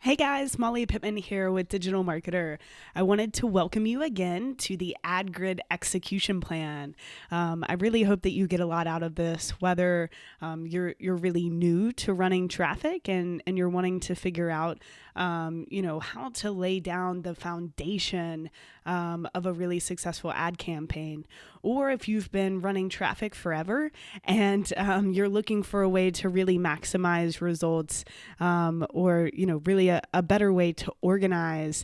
Hey guys, Molly Pittman here with Digital Marketer. I wanted to welcome you again to the Ad Grid Execution Plan. I really hope that you get a lot out of this, whether you're really new to running traffic and you're wanting to figure out how to lay down the foundation of a really successful ad campaign, or if you've been running traffic forever and you're looking for a way to really maximize results, or really a better way to organize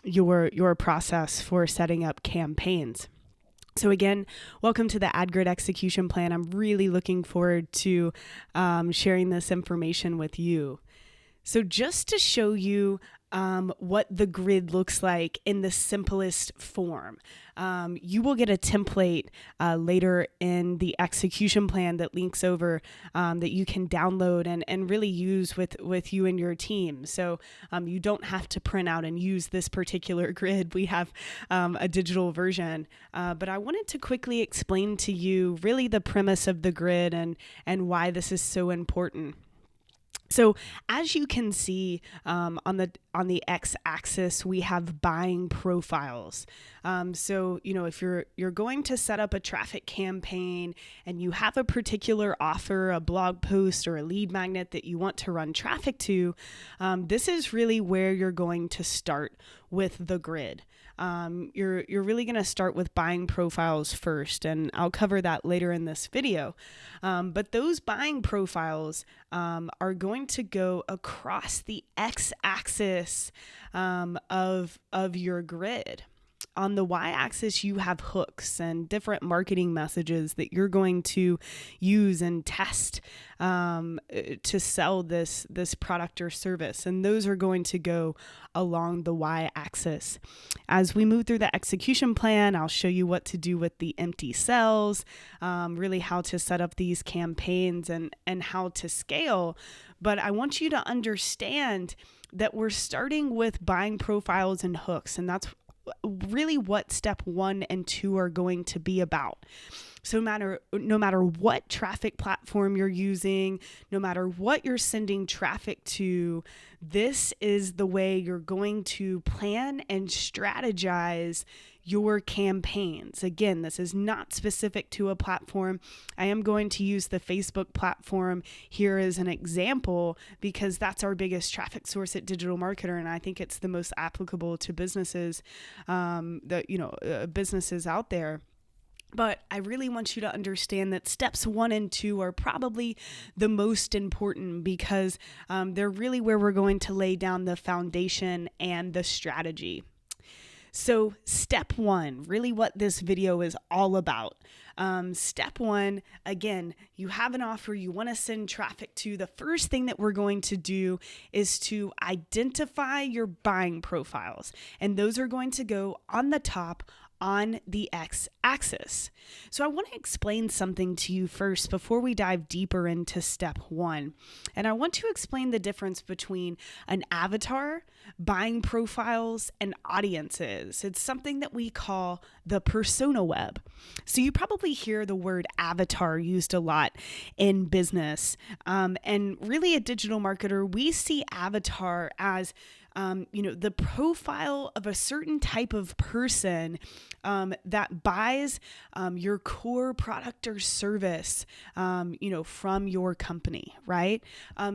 your process for setting up campaigns. So again, welcome to the Ad Grid Execution Plan. I'm really looking forward to sharing this information with you. So just to show you what the grid looks like in the simplest form, you will get a template later in the execution plan that links over that you can download and really use with you and your team. So you don't have to print out and use this particular grid. We have a digital version, but I wanted to quickly explain to you really the premise of the grid and why this is so important. So as you can see on the x-axis, we have buying profiles. So if you're going to set up a traffic campaign and you have a particular offer, a blog post, or a lead magnet that you want to run traffic to, this is really where you're going to start with the grid. You're really going to start with buying profiles first, and I'll cover that later in this video. But those buying profiles are going to go across the x-axis of your grid. On the y-axis, you have hooks and different marketing messages that you're going to use and test to sell this product or service. And those are going to go along the y-axis. As we move through the execution plan, I'll show you what to do with the empty cells, really how to set up these campaigns and how to scale. But I want you to understand that we're starting with buying profiles and hooks, and that's really what step 1 and 2 are going to be about. So no matter what traffic platform you're using, no matter what you're sending traffic to, this is the way you're going to plan and strategize your campaigns. Again, this is not specific to a platform. I am going to use the Facebook platform here as an example because that's our biggest traffic source at Digital Marketer, and I think it's the most applicable to businesses, businesses out there. But I really want you to understand that steps 1 and 2 are probably the most important because they're really where we're going to lay down the foundation and the strategy. So step 1, really what this video is all about. Step 1, again, you have an offer you want to send traffic to. The first thing that we're going to do is to identify your buying profiles. And those are going to go on the top on the x-axis. So I want to explain something to you first before we dive deeper into step 1. And I want to explain the difference between an avatar, buying profiles, and audiences. It's something that we call the persona web. So you probably hear the word avatar used a lot in business. And really at Digital Marketer, we see avatar as the profile of a certain type of person that buys your core product or service, from your company, right?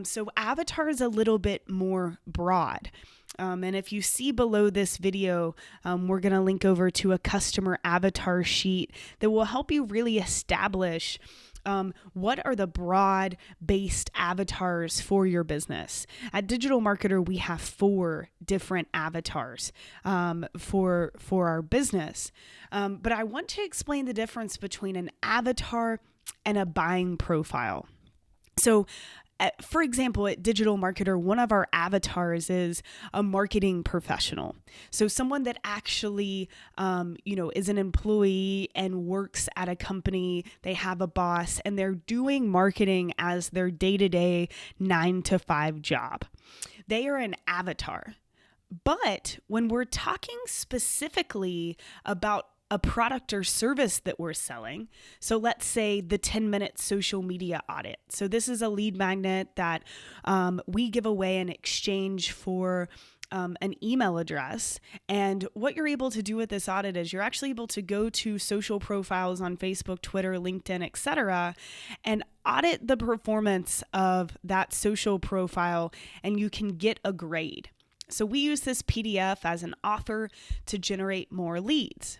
So avatar is a little bit more broad. And if you see below this video, we're going to link over to a customer avatar sheet that will help you really establish what are the broad-based avatars for your business. At Digital Marketer, we have 4 different avatars for our business. But I want to explain the difference between an avatar and a buying profile. So for example, at Digital Marketer, one of our avatars is a marketing professional. So someone that actually, is an employee and works at a company. They have a boss and they're doing marketing as their day-to-day 9-to-5 job. They are an avatar. But when we're talking specifically about a product or service that we're selling. So let's say the 10-minute social media audit. So this is a lead magnet that we give away in exchange for an email address. And what you're able to do with this audit is you're actually able to go to social profiles on Facebook, Twitter, LinkedIn, etc., and audit the performance of that social profile, and you can get a grade. So we use this PDF as an offer to generate more leads.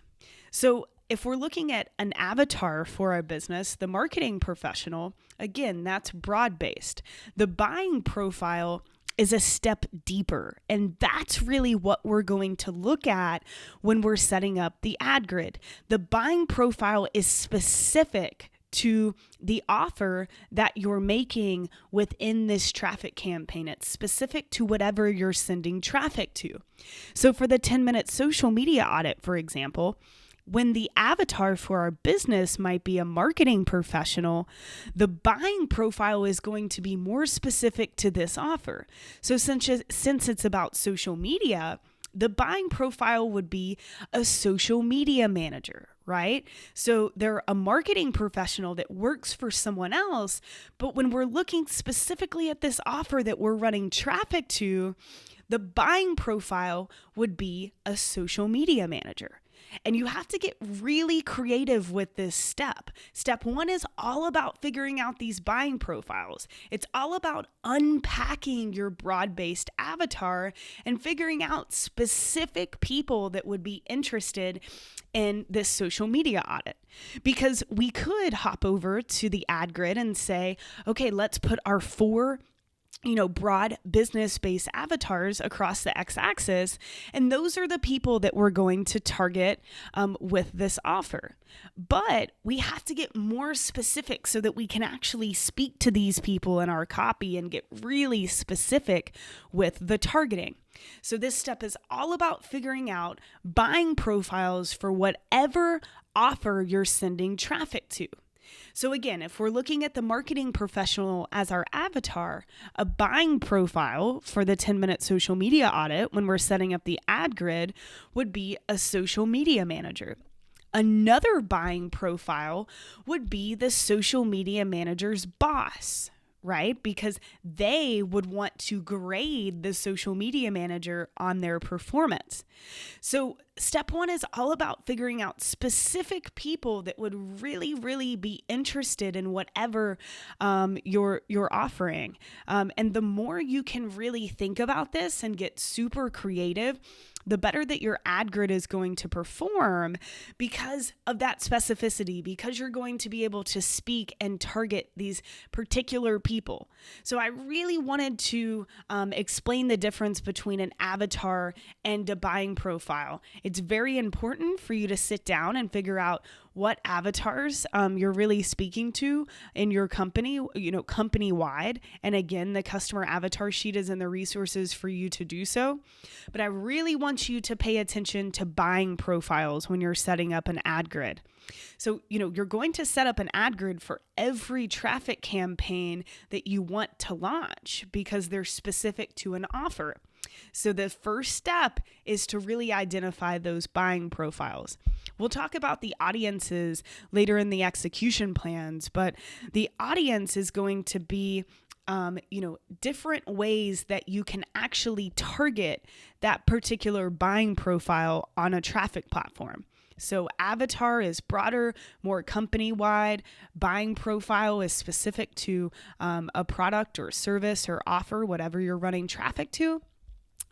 So if we're looking at an avatar for our business, the marketing professional, again, that's broad-based. The buying profile is a step deeper. And that's really what we're going to look at when we're setting up the ad grid. The buying profile is specific to the offer that you're making within this traffic campaign. It's specific to whatever you're sending traffic to. So for the 10-minute social media audit, for example, when the avatar for our business might be a marketing professional, the buying profile is going to be more specific to this offer. So since it's about social media, the buying profile would be a social media manager, right? So they're a marketing professional that works for someone else, but when we're looking specifically at this offer that we're running traffic to, the buying profile would be a social media manager. And you have to get really creative with this step. Step 1 is all about figuring out these buying profiles. It's all about unpacking your broad-based avatar and figuring out specific people that would be interested in this social media audit. Because we could hop over to the ad grid and say, okay, let's put our 4 broad business-based avatars across the x-axis. And those are the people that we're going to target with this offer. But we have to get more specific so that we can actually speak to these people in our copy and get really specific with the targeting. So this step is all about figuring out buying profiles for whatever offer you're sending traffic to. So again, if we're looking at the marketing professional as our avatar, a buying profile for the 10-minute social media audit when we're setting up the ad grid would be a social media manager. Another buying profile would be the social media manager's boss, right? Because they would want to grade the social media manager on their performance. So step 1 is all about figuring out specific people that would really, really be interested in whatever you're offering. And the more you can really think about this and get super creative, the better that your ad grid is going to perform because of that specificity, because you're going to be able to speak and target these particular people. So I really wanted to explain the difference between an avatar and a buying profile. It's very important for you to sit down and figure out what avatars you're really speaking to in your company, company-wide. And again, the customer avatar sheet is in the resources for you to do so. But I really want you to pay attention to buying profiles when you're setting up an ad grid. So, you're going to set up an ad grid for every traffic campaign that you want to launch because they're specific to an offer. So the first step is to really identify those buying profiles. We'll talk about the audiences later in the execution plans, but the audience is going to be different ways that you can actually target that particular buying profile on a traffic platform. So avatar is broader, more company-wide. Buying profile is specific to a product or service or offer, whatever you're running traffic to.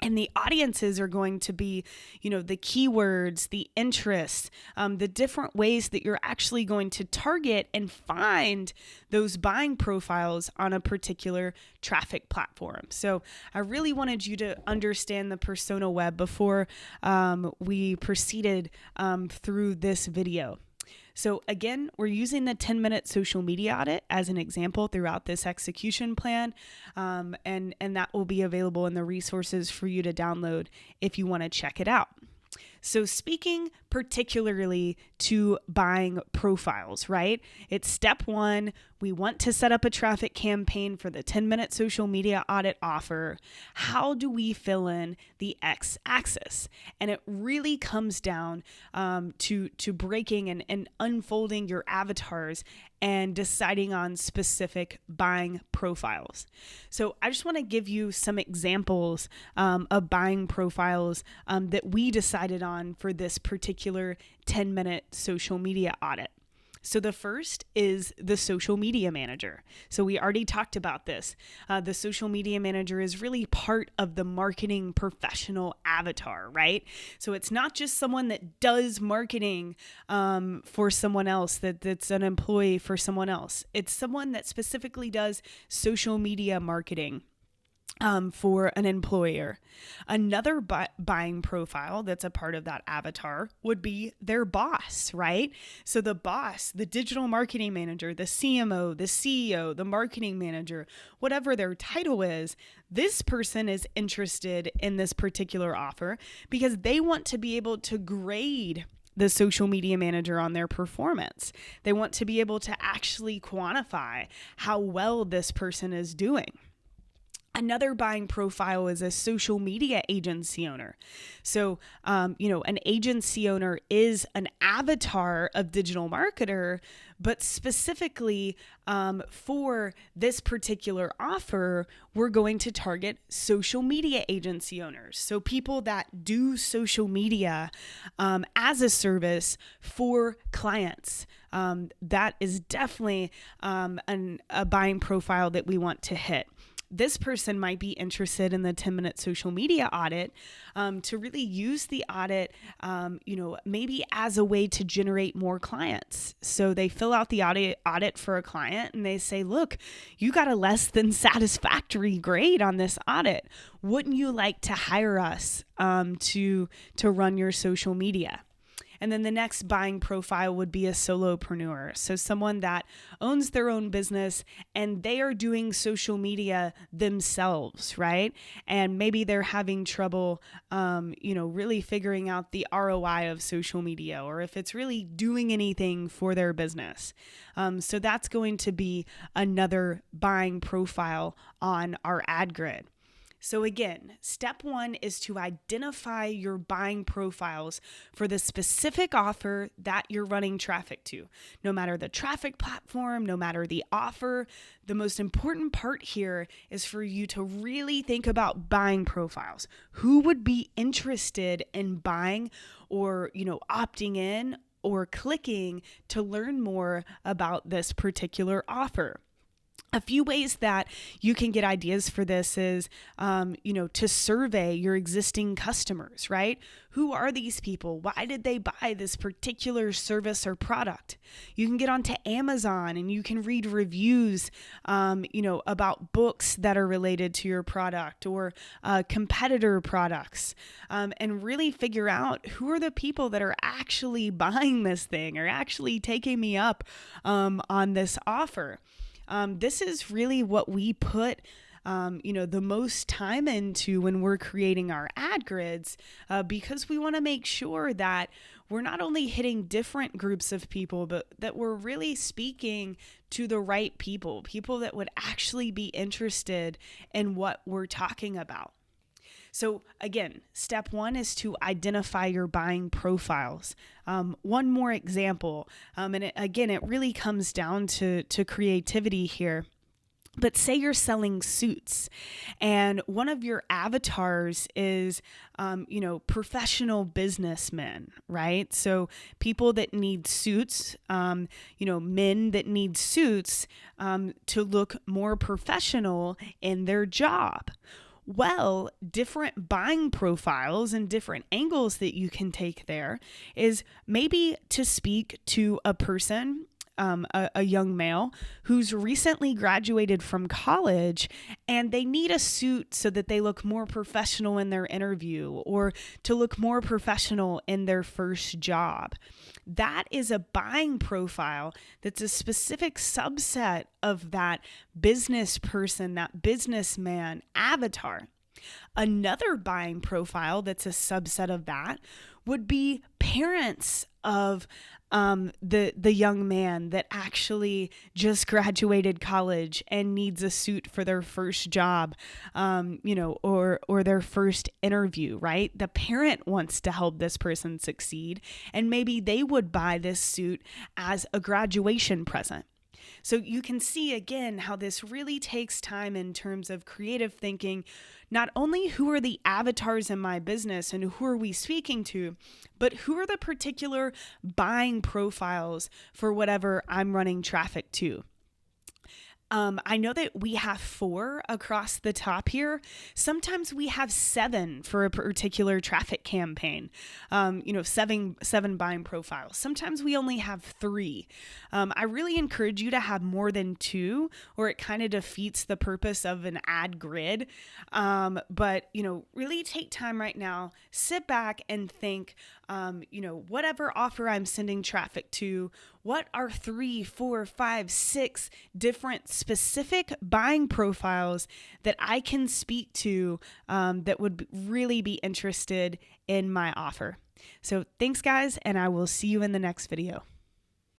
And the audiences are going to be, the keywords, the interests, the different ways that you're actually going to target and find those buying profiles on a particular traffic platform. So I really wanted you to understand the persona web before we proceeded through this video. So again, we're using the 10-minute social media audit as an example throughout this execution plan, and that will be available in the resources for you to download if you want to check it out. So speaking particularly to buying profiles, right? It's step one. We want to set up a traffic campaign for the 10-minute social media audit offer. How do we fill in the X axis? And it really comes down to breaking and unfolding your avatars and deciding on specific buying profiles. So I just want to give you some examples of buying profiles that we decided on for this particular 10-minute social media audit. So the first is the social media manager. So we already talked about this. The social media manager is really part of the marketing professional avatar, right? So it's not just someone that does marketing for someone else, that's an employee for someone else. It's someone that specifically does social media marketing for an employer. Another buying profile that's a part of that avatar would be their boss, right? So the boss, the digital marketing manager, the CMO, the CEO, the marketing manager, whatever their title is, this person is interested in this particular offer because they want to be able to grade the social media manager on their performance. They want to be able to actually quantify how well this person is doing. Another buying profile is a social media agency owner. So, an agency owner is an avatar of digital marketer, but specifically for this particular offer, we're going to target social media agency owners. So people that do social media as a service for clients. That is definitely a buying profile that we want to hit. This person might be interested in the 10-minute social media audit to really use the audit, maybe as a way to generate more clients. So they fill out the audit for a client and they say, look, you got a less than satisfactory grade on this audit. Wouldn't you like to hire us to run your social media? And then the next buying profile would be a solopreneur. So someone that owns their own business and they are doing social media themselves, right? And maybe they're having trouble, really figuring out the ROI of social media or if it's really doing anything for their business. So that's going to be another buying profile on our ad grid. So again, step one is to identify your buying profiles for the specific offer that you're running traffic to. No matter the traffic platform, no matter the offer, the most important part here is for you to really think about buying profiles. Who would be interested in buying or, opting in or clicking to learn more about this particular offer? A few ways that you can get ideas for this is, to survey your existing customers, right? Who are these people? Why did they buy this particular service or product? You can get onto Amazon and you can read reviews, about books that are related to your product or competitor products, and really figure out who are the people that are actually buying this thing or actually taking me up on this offer. This is really what we put, the most time into when we're creating our ad grids, because we want to make sure that we're not only hitting different groups of people, but that we're really speaking to the right people that would actually be interested in what we're talking about. So again, step one is to identify your buying profiles. One more example, and it really comes down to creativity here. But say you're selling suits and one of your avatars is, professional businessmen, right? So people that need suits, men that need suits to look more professional in their job. Well, different buying profiles and different angles that you can take there is maybe to speak to a person, a young male who's recently graduated from college and they need a suit so that they look more professional in their interview or to look more professional in their first job. That is a buying profile that's a specific subset of that business person, that businessman avatar. Another buying profile that's a subset of that would be parents of the young man that actually just graduated college and needs a suit for their first job, or their first interview, right? The parent wants to help this person succeed, and maybe they would buy this suit as a graduation present. So you can see again how this really takes time in terms of creative thinking. Not only who are the avatars in my business and who are we speaking to, but who are the particular buying profiles for whatever I'm running traffic to. I know that we have 4 across the top here. Sometimes we have 7 for a particular traffic campaign, 7 buying profiles. Sometimes we only have 3. I really encourage you to have more than 2, or it kind of defeats the purpose of an ad grid. But really take time right now, sit back and think, whatever offer I'm sending traffic to, what are 3, 4, 5, 6 different specific buying profiles that I can speak to that would really be interested in my offer. So thanks, guys, and I will see you in the next video.